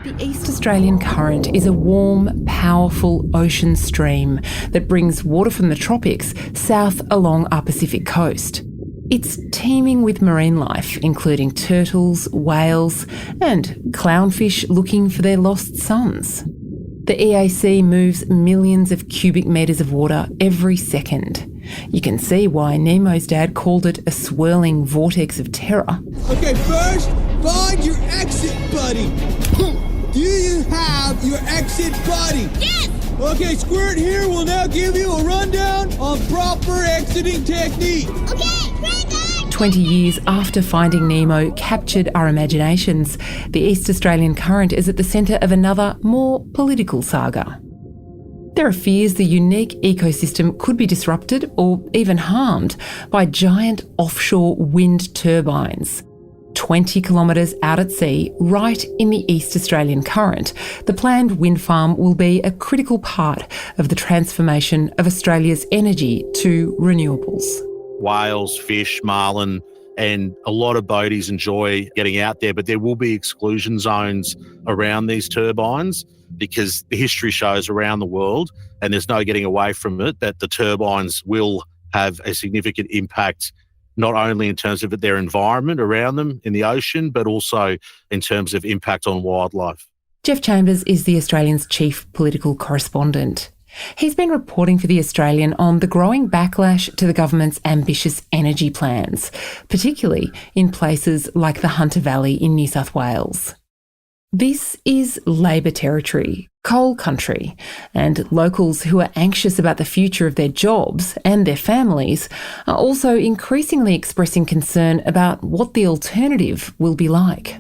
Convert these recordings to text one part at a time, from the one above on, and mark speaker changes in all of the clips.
Speaker 1: The East Australian Current is a warm, powerful ocean stream that brings water from the tropics south along our Pacific coast. It's teeming with marine life, including turtles, whales, and clownfish looking for their lost sons. The EAC moves millions of cubic metres of water every second. You can see why Nemo's dad called it a swirling vortex of terror.
Speaker 2: Okay, first, find your exit buddy. Do you have your exit buddy?
Speaker 3: Yes!
Speaker 2: Okay, Squirt here will now give you a rundown on proper exiting technique.
Speaker 3: Okay, very good!
Speaker 1: 20 years after Finding Nemo captured our imaginations, the East Australian Current is at the centre of another, more political saga. There are fears the unique ecosystem could be disrupted or even harmed by giant offshore wind turbines. 20 kilometres out at sea, right in the East Australian Current, the planned wind farm will be a critical part of the transformation of Australia's energy to renewables.
Speaker 4: Whales, fish, marlin, and a lot of boaties enjoy getting out there, but there will be exclusion zones around these turbines because the history shows around the world, and there's no getting away from it, that the turbines will have a significant impact, not only in terms of their environment around them in the ocean, but also in terms of impact on wildlife.
Speaker 1: Geoff Chambers is the Australian's chief political correspondent. He's been reporting for The Australian on the growing backlash to the government's ambitious energy plans, particularly in places like the Hunter Valley in New South Wales. This is Labor territory, coal country, and locals who are anxious about the future of their jobs and their families are also increasingly expressing concern about what the alternative will be like.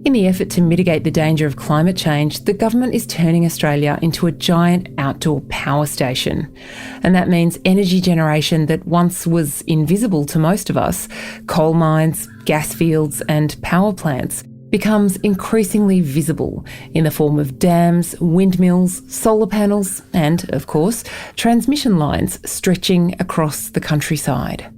Speaker 1: In the effort to mitigate the danger of climate change, the government is turning Australia into a giant outdoor power station. And that means energy generation that once was invisible to most of us, coal mines, gas fields and power plants, becomes increasingly visible in the form of dams, windmills, solar panels and, of course, transmission lines stretching across the countryside.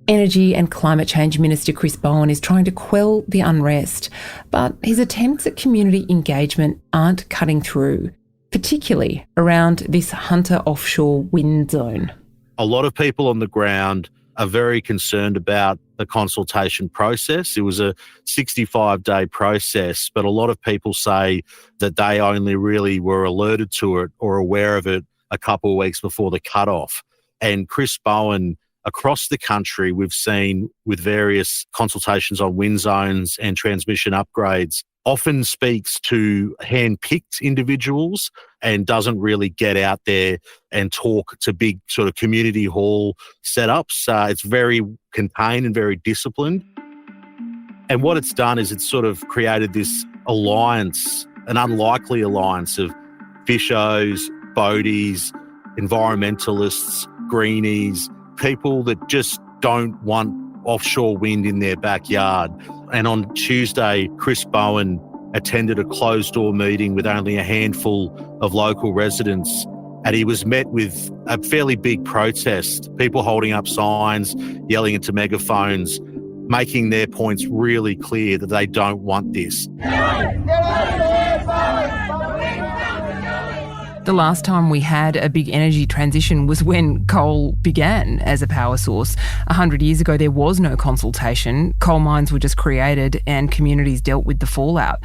Speaker 1: Energy and Climate Change Minister Chris Bowen is trying to quell the unrest, but his attempts at community engagement aren't cutting through, particularly around this Hunter offshore wind zone.
Speaker 4: A lot of people on the ground are very concerned about the consultation process. It was a 65-day process, but a lot of people say that they only really were alerted to it or aware of it a couple of weeks before the cut-off. And Chris Bowen, across the country, we've seen with various consultations on wind zones and transmission upgrades, often speaks to hand-picked individuals and doesn't really get out there and talk to big sort of community hall setups. It's very contained and very disciplined. And what it's done is it's sort of created this alliance, an unlikely alliance of fishos, boaties, environmentalists, greenies, people that just don't want offshore wind in their backyard. And on Tuesday, Chris Bowen attended a closed-door meeting with only a handful of local residents, and he was met with a fairly big protest, people holding up signs, yelling into megaphones, making their points really clear that they don't want this.
Speaker 1: The last time we had a big energy transition was when coal began as a power source. 100 years ago, there was no consultation. Coal mines were just created and communities dealt with the fallout.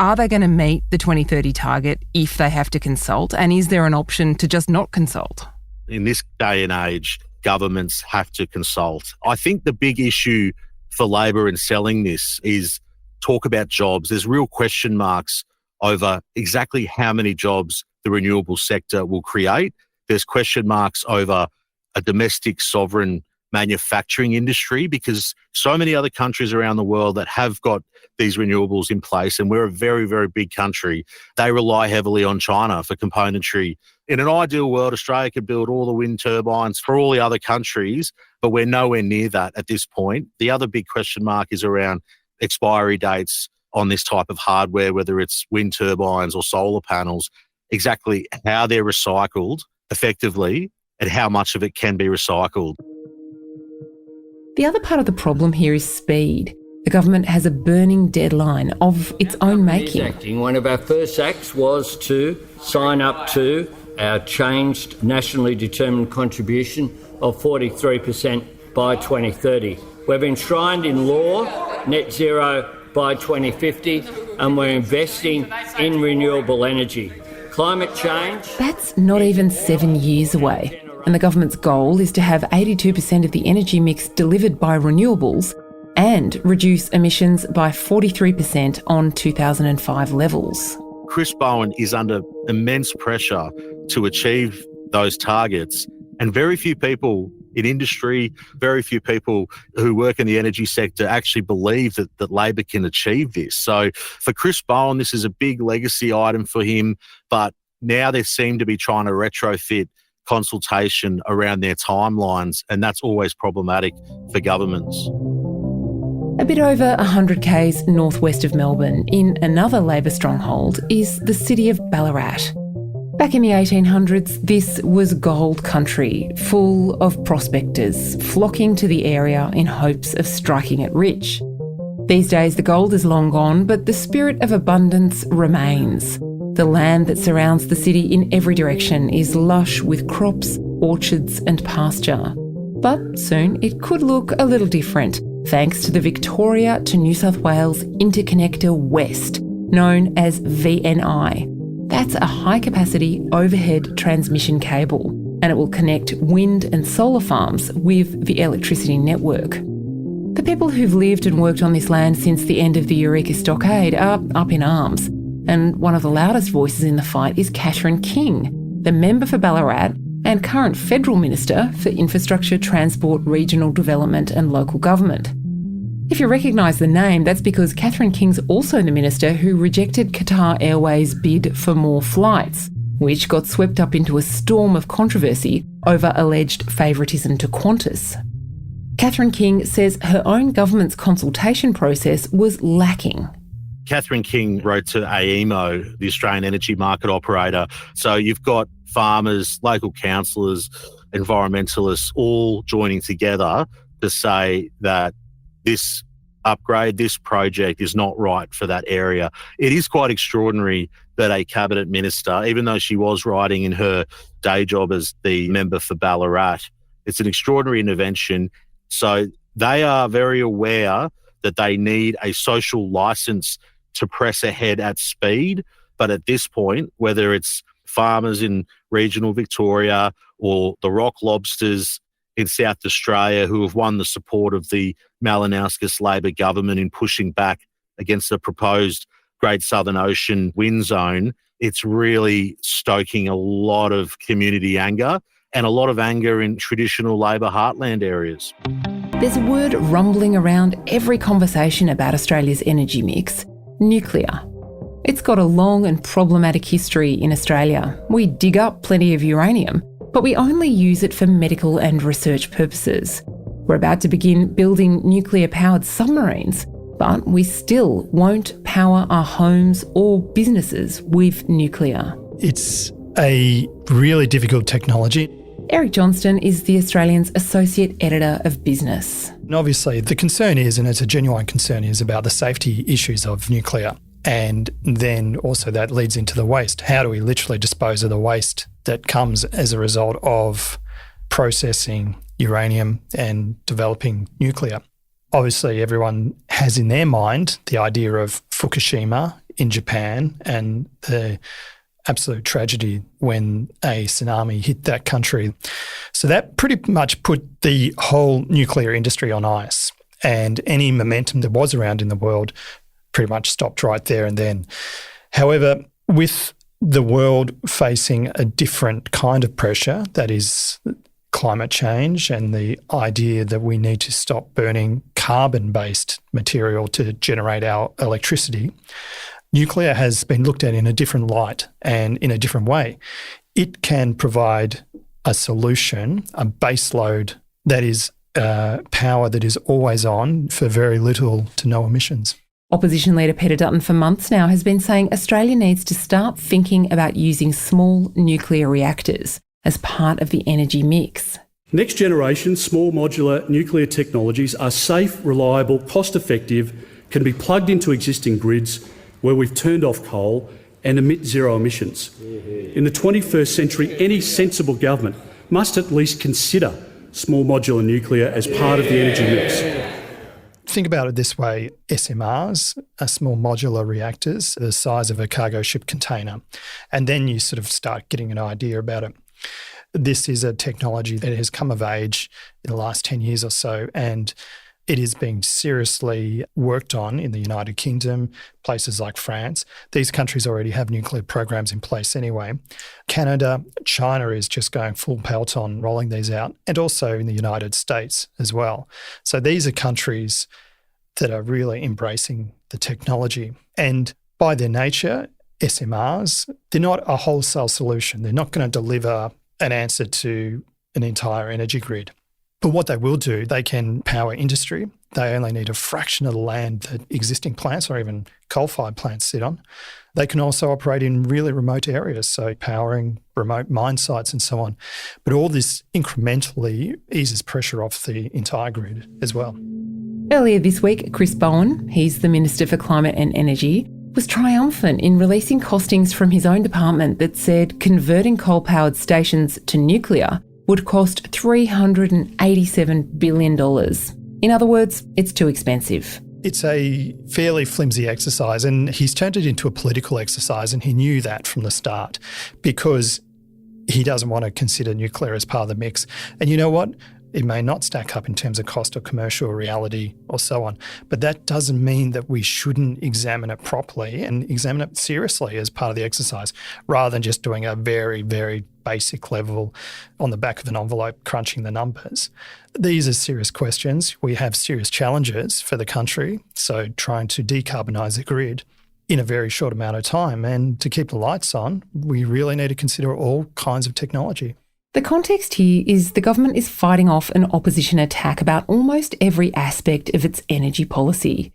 Speaker 1: Are they going to meet the 2030 target if they have to consult? And is there an option to just not consult?
Speaker 4: In this day and age, governments have to consult. I think the big issue for Labor in selling this is talk about jobs. There's real question marks over exactly how many jobs the renewable sector will create. There's question marks over a domestic sovereign manufacturing industry because so many other countries around the world that have got these renewables in place, and we're a very, very big country, they rely heavily on China for componentry. In an ideal world, Australia could build all the wind turbines for all the other countries, but we're nowhere near that at this point. The other big question mark is around expiry dates on this type of hardware, whether it's wind turbines or solar panels, exactly how they're recycled effectively and how much of it can be recycled.
Speaker 1: The other part of the problem here is speed. the government has a burning deadline of its own making.
Speaker 3: One of our first acts was to sign up to our changed nationally determined contribution of 43% by 2030. We've enshrined in law net zero by 2050, and we're investing in renewable energy. Climate change...
Speaker 1: That's not even 7 years away. And the government's goal is to have 82% of the energy mix delivered by renewables and reduce emissions by 43% on 2005 levels.
Speaker 4: Chris Bowen is under immense pressure to achieve those targets, and very few people in industry, very few people who work in the energy sector actually believe that Labor can achieve this. So for Chris Bowen, this is a big legacy item for him, but now they seem to be trying to retrofit consultation around their timelines, and that's always problematic for governments.
Speaker 1: A bit over 100 k's northwest of Melbourne, in another Labor stronghold, is the city of Ballarat. Back in the 1800s, this was gold country, full of prospectors flocking to the area in hopes of striking it rich. These days, the gold is long gone, but the spirit of abundance remains. The land that surrounds the city in every direction is lush with crops, orchards and pasture. But soon it could look a little different, thanks to the Victoria to New South Wales Interconnector West, known as VNI. That's a high-capacity overhead transmission cable, and it will connect wind and solar farms with the electricity network. The people who've lived and worked on this land since the end of the Eureka Stockade are up in arms, and one of the loudest voices in the fight is Catherine King, the member for Ballarat and current Federal Minister for Infrastructure, Transport, Regional Development and Local Government. If you recognise the name, that's because Catherine King's also the minister who rejected Qatar Airways' bid for more flights, which got swept up into a storm of controversy over alleged favouritism to Qantas. Catherine King says her own government's consultation process was lacking.
Speaker 4: Catherine King wrote to AEMO, the Australian Energy Market Operator. So you've got farmers, local councillors, environmentalists all joining together to say that this upgrade, this project is not right for that area. It is quite extraordinary that a cabinet minister, even though she was writing in her day job as the member for Ballarat, it's an extraordinary intervention. So they are very aware that they need a social licence to press ahead at speed. But at this point, whether it's farmers in regional Victoria or the rock lobsters in South Australia who have won the support of the Malinauskas Labor government in pushing back against the proposed Great Southern Ocean wind zone, it's really stoking a lot of community anger and a lot of anger in traditional Labor heartland areas.
Speaker 1: There's a word rumbling around every conversation about Australia's energy mix: nuclear. It's got a long and problematic history in Australia. We dig up plenty of uranium, but we only use it for medical and research purposes. We're about to begin building nuclear-powered submarines, but we still won't power our homes or businesses with nuclear.
Speaker 5: It's a really difficult technology.
Speaker 1: Eric Johnston is the Australian's Associate Editor of Business.
Speaker 5: And obviously the concern is, and it's a genuine concern, is about the safety issues of nuclear. And then also that leads into the waste. How do we literally dispose of the waste that comes as a result of processing uranium and developing nuclear? Obviously, everyone has in their mind the idea of Fukushima in Japan and the absolute tragedy when a tsunami hit that country. So that pretty much put the whole nuclear industry on ice, and any momentum that was around in the world pretty much stopped right there and then. However, with the world facing a different kind of pressure, that is climate change and the idea that we need to stop burning carbon-based material to generate our electricity, nuclear has been looked at in a different light and in a different way. It can provide a solution, a base load that is power that is always on for very little to no emissions.
Speaker 1: Opposition leader Peter Dutton for months now has been saying Australia needs to start thinking about using small nuclear reactors as part of the energy mix.
Speaker 6: Next generation small modular nuclear technologies are safe, reliable, cost-effective, can be plugged into existing grids where we've turned off coal and emit zero emissions. In the 21st century, any sensible government must at least consider small modular nuclear as part of the energy mix.
Speaker 5: Think about it this way. SMRs are small modular reactors the size of a cargo ship container. And then you sort of start getting an idea about it. This is a technology that has come of age in the last 10 years or so, and it is being seriously worked on in the United Kingdom, places like France. These countries already have nuclear programs in place anyway. Canada, China is just going full pelt on rolling these out, and also in the United States as well. So these are countries that are really embracing the technology. And by their nature, SMRs, they're not a wholesale solution. They're not going to deliver an answer to an entire energy grid. But what they will do, they can power industry. They only need a fraction of the land that existing plants or even coal-fired plants sit on. They can also operate in really remote areas, so powering remote mine sites and so on. But all this incrementally eases pressure off the entire grid as well.
Speaker 1: Earlier this week, Chris Bowen, he's the Minister for Climate and Energy, was triumphant in releasing costings from his own department that said converting coal-powered stations to nuclear would cost $387 billion. In other words, it's too expensive.
Speaker 5: It's a fairly flimsy exercise, and he's turned it into a political exercise, and he knew that from the start because he doesn't want to consider nuclear as part of the mix. And you know what? It may not stack up in terms of cost or commercial reality or so on, but that doesn't mean that we shouldn't examine it properly and examine it seriously as part of the exercise, rather than just doing a very, very basic level on the back of an envelope crunching the numbers. These are serious questions. We have serious challenges for the country, so trying to decarbonise the grid in a very short amount of time and to keep the lights on, we really need to consider all kinds of technology.
Speaker 1: The context here is the government is fighting off an opposition attack about almost every aspect of its energy policy.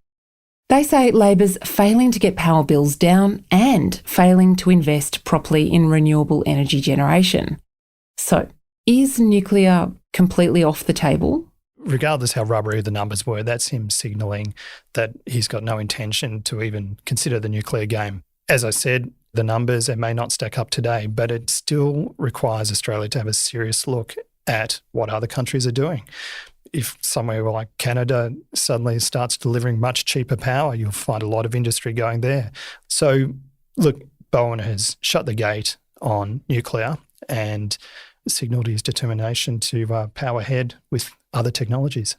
Speaker 1: They say Labor's failing to get power bills down and failing to invest properly in renewable energy generation. So, is nuclear completely off the table?
Speaker 5: Regardless how rubbery the numbers were, that's him signalling that he's got no intention to even consider the nuclear game. As I said, the numbers, it may not stack up today, but it still requires Australia to have a serious look at what other countries are doing. If somewhere like Canada suddenly starts delivering much cheaper power, you'll find a lot of industry going there. So, look, Bowen has shut the gate on nuclear and signalled his determination to power ahead with other technologies.